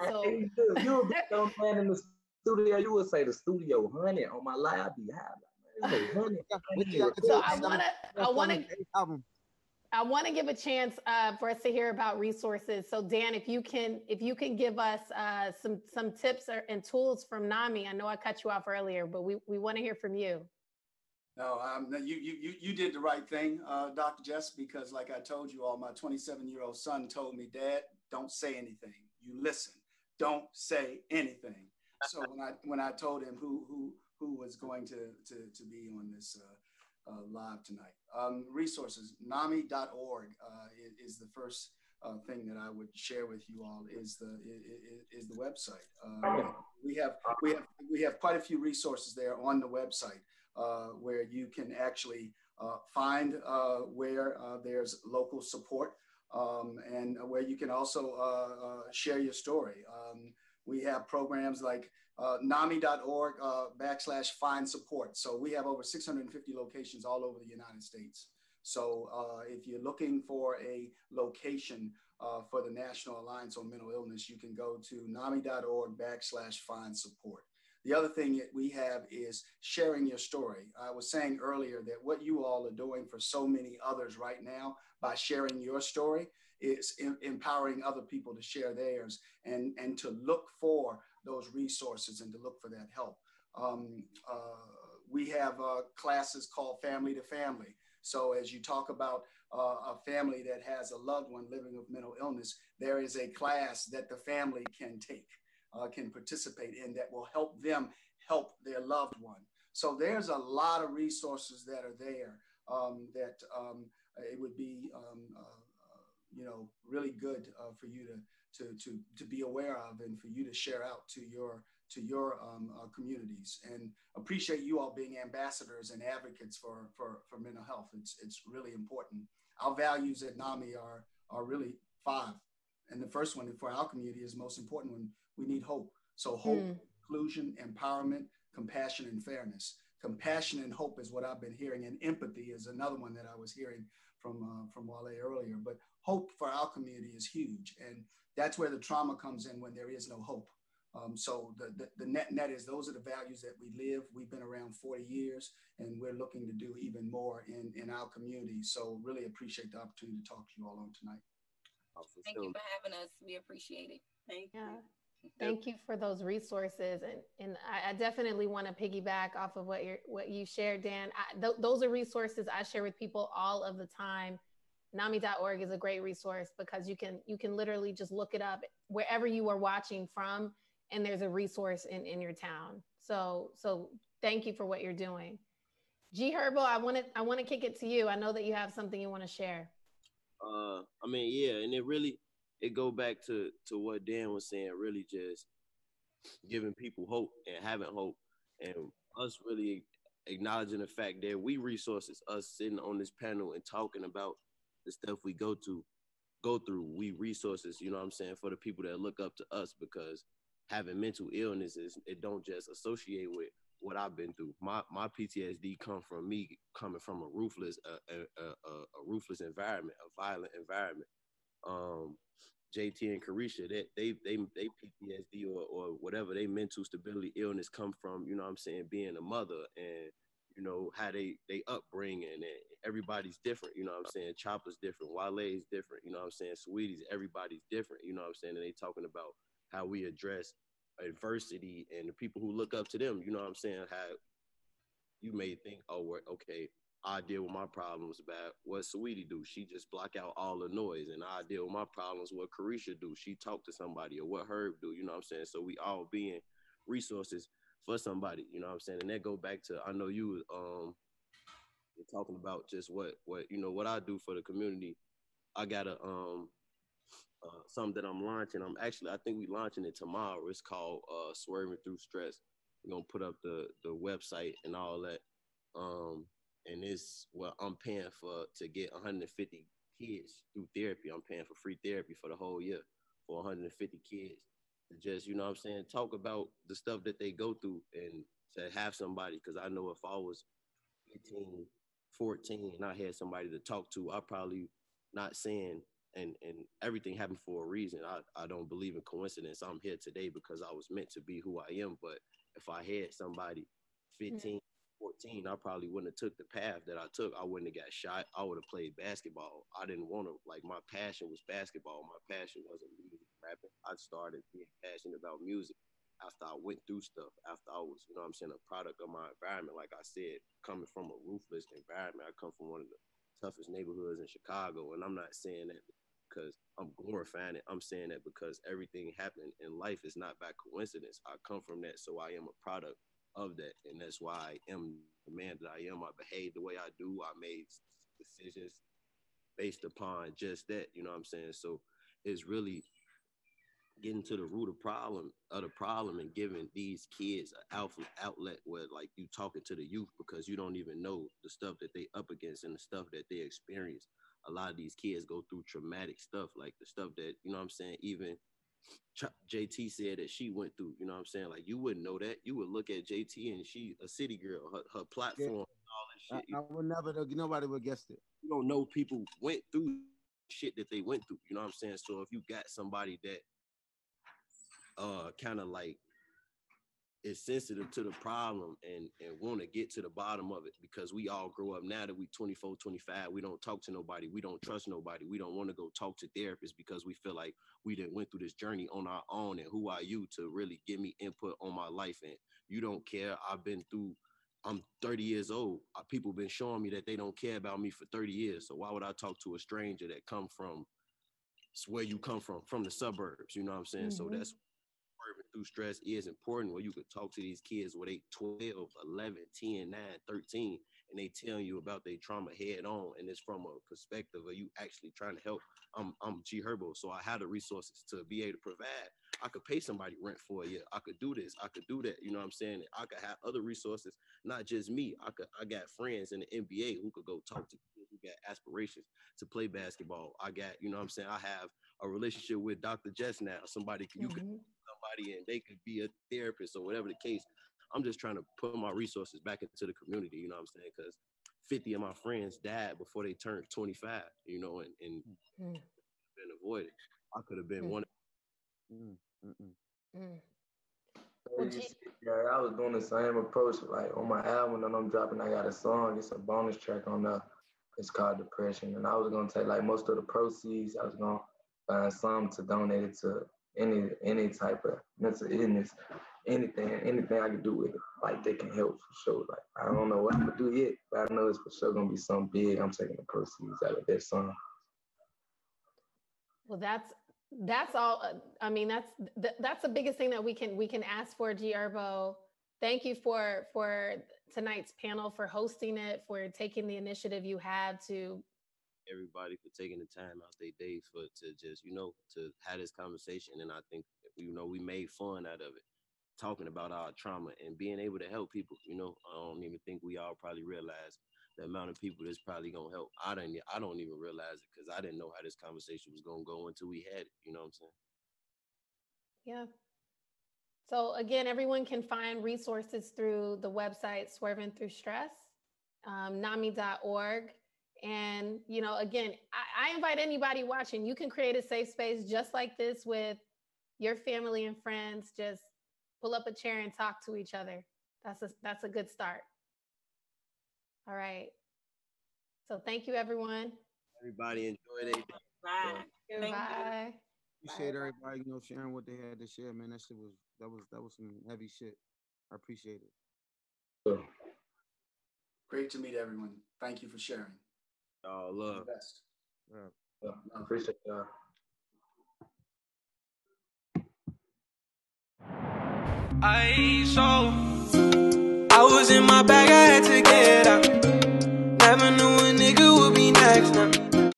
So Hey, look, you're a big young man in the studio. You would say the studio honey on my live. I'd be high. Like, man, no honey. We I need got to the so record. album. I want to give a chance for us to hear about resources. So Dan, if you can give us some tips and tools from NAMI. I know I cut you off earlier, but we want to hear from you. No, you did the right thing, Dr. Jess, because like I told you all, my 27-year-old son told me, Dad, don't say anything. You listen. Don't say anything. So when I told him who was going to be on this live tonight, resources, NAMI.org is the first thing that I would share with you all is the website. We have quite a few resources there on the website. Where you can actually find where there's local support and where you can also share your story. We have programs like NAMI.org /find support. So we have over 650 locations all over the United States. So if you're looking for a location for the National Alliance on Mental Illness, you can go to NAMI.org /find support. The other thing that we have is sharing your story. I was saying earlier that what you all are doing for so many others right now by sharing your story is empowering other people to share theirs and to look for those resources and to look for that help. We have classes called Family to Family. So as you talk about a family that has a loved one living with mental illness, there is a class that the family can take. Can participate in that will help them help their loved one. So there's a lot of resources that are there that it would be really good for you to be aware of and for you to share out to your communities, and appreciate you all being ambassadors and advocates for mental health. It's really important. Our values at NAMI are really 5. And the first one for our community is the most important one. We need hope. So hope, inclusion, empowerment, compassion, and fairness. Compassion and hope is what I've been hearing, and empathy is another one that I was hearing from Wale earlier. But hope for our community is huge, and that's where the trauma comes in when there is no hope. So the net is those are the values that we live. We've been around 40 years, and we're looking to do even more in our community. So really appreciate the opportunity to talk to you all on tonight. Thank you for having us. We appreciate it. Thank you. Thank you for those resources, and I definitely want to piggyback off of what you shared, Dan. Those are resources I share with people all of the time. NAMI.org is a great resource because you can literally just look it up wherever you are watching from, and there's a resource in your town. So thank you for what you're doing. Gherbo, I want to kick it to you. I know that you have something you want to share. And it go back to what Dan was saying, really just giving people hope and having hope, and us really acknowledging the fact that we resources, us sitting on this panel and talking about the stuff we go through, we resources, you know what I'm saying, for the people that look up to us, because having mental illnesses, it don't just associate with what I've been through. My PTSD come from me coming from a ruthless environment, a violent environment. JT and Carisha, they PTSD or whatever they mental stability illness come from, you know what I'm saying, being a mother, and you know how they upbringing, and everybody's different, you know what I'm saying. Choppa's different, Wale's different, you know what I'm saying. Saweetie's, everybody's different, you know what I'm saying. And they talking about how we address adversity and the people who look up to them, you know what I'm saying. How you may think, oh, okay, I deal with my problems about what Saweetie do. She just block out all the noise. And I deal with my problems what Carisha do. She talk to somebody, or what Herb do, you know what I'm saying? So we all being resources for somebody, you know what I'm saying? And that go back to, I know you talking about just what you know, what I do for the community. I got a something that I'm launching. I think we launching it tomorrow. It's called Swerving Through Stress. We're gonna put up the website and all that. And it's I'm paying to get 150 kids through therapy. I'm paying for free therapy for the whole year for 150 kids to just, you know what I'm saying, talk about the stuff that they go through, and to have somebody, because I know if I was 18, 14 and I had somebody to talk to, I probably not saying and everything happened for a reason. I don't believe in coincidence. I'm here today because I was meant to be who I am. But if I had somebody 15, 14, I probably wouldn't have took the path that I took. I wouldn't have got shot. I would have played basketball. I didn't want to, like, my passion was basketball. My passion wasn't music, rapping. I started being passionate about music after I went through stuff, after I was, you know what I'm saying, a product of my environment. Like I said, coming from a ruthless environment, I come from one of the toughest neighborhoods in Chicago. And I'm not saying that because I'm glorifying it. I'm saying that because everything happened in life is not by coincidence. I come from that, so I am a product of that, and that's why I am the man that I am. I behave the way I do. I made decisions based upon just that, you know what I'm saying? So it's really getting to the root of the problem and giving these kids an outlet where, like, you talking to the youth, because you don't even know the stuff that they up against and the stuff that they experience. A lot of these kids go through traumatic stuff, like the stuff that, you know what I'm saying, even JT said that she went through, you know what I'm saying? Like, you wouldn't know that. You would look at JT and she a city girl, her platform, all that shit. I would never, nobody would guess it. You don't know people went through shit that they went through, you know what I'm saying? So if you got somebody that kind of like is sensitive to the problem and want to get to the bottom of it, because we all grow up now that we 24, 25, we don't talk to nobody, we don't trust nobody, we don't want to go talk to therapists because we feel like we didn't went through this journey on our own, and who are you to really give me input on my life? And you don't care. I'm 30 years old. People been showing me that they don't care about me for 30 years, so why would I talk to a stranger that come from where you come from the suburbs, you know what I'm saying? So that's through stress is important, where you could talk to these kids where they 12, 11, 10, 9, 13, and they tell you about their trauma head on, and it's from a perspective of you actually trying to help. I'm Gherbo, so I have the resources to be able to provide. I could pay somebody rent for a year. I could do this. I could do that. You know what I'm saying? I could have other resources, not just me. I got friends in the NBA who could go talk to kids who got aspirations to play basketball. I got, you know what I'm saying? I have a relationship with Dr. Jess now. Somebody you could somebody and they could be a therapist or whatever the case. I'm just trying to put my resources back into the community, you know what I'm saying? Because 50 of my friends died before they turned 25, you know, and been avoided. I could have been one. Yeah, I was doing the same approach. Like on my album that I'm dropping, I got a song. It's a bonus track on there. It's called Depression. And I was gonna take like most of the proceeds. I was gonna find some to donate it to any type of mental illness, anything I could do with it. Like they can help for sure. Like I don't know what I'm gonna do yet, but I know it's for sure gonna be something big. I'm taking the proceeds out of that song. Well, that's all. I mean, that's the biggest thing that we can ask for, Gherbo. Thank you for tonight's panel, for hosting it, for taking the initiative you had to. Everybody for taking the time out their day to just, you know, to have this conversation. And I think, you know, we made fun out of it, talking about our trauma and being able to help people. You know, I don't even think we all probably realize the amount of people that's probably gonna help. I don't even realize it because I didn't know how this conversation was gonna go until we had it. You know what I'm saying? Yeah. So again, everyone can find resources through the website Swerving Through Stress, NAMI.org. And, you know, again, I invite anybody watching, you can create a safe space just like this with your family and friends. Just pull up a chair and talk to each other. That's a good start. All right. So thank you, everyone. Everybody enjoy their day. Bye. Goodbye. Appreciate everybody, you know, sharing what they had to share, man. That was some heavy shit. I appreciate it. Great to meet everyone. Thank you for sharing. All love. Best. Yeah, I appreciate y'all. I was in my bag.